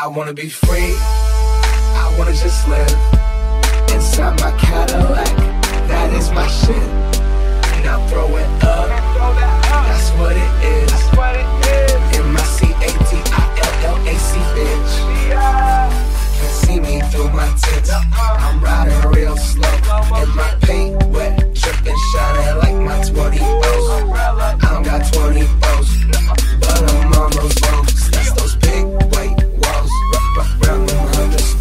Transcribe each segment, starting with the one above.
I wanna be free, I wanna just live inside my Cadillac, that is my shit. Now throw it up, that's what it is. M-I-C-A-T-I-L-L-A-C, bitch. Can't see me through my tits, I'm riding real slow, and my paint wet, dripping, shining like my 20 O's. I don't got 20 O's, but I'm on those roads. That's those big white walls, round them 100 stones.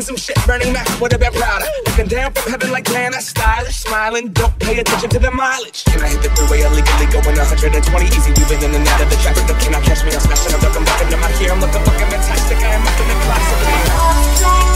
Some shit burning back with a bit prouder. Looking down from heaven like man, that's stylish. Smiling, don't pay attention to the mileage. Can I hit the freeway illegally going 120 easy, weaving in and out of the traffic? No, cannot catch me, I'm smashing, I'm ducking back into my gear. I'm looking fucking fantastic, I am up in the classic.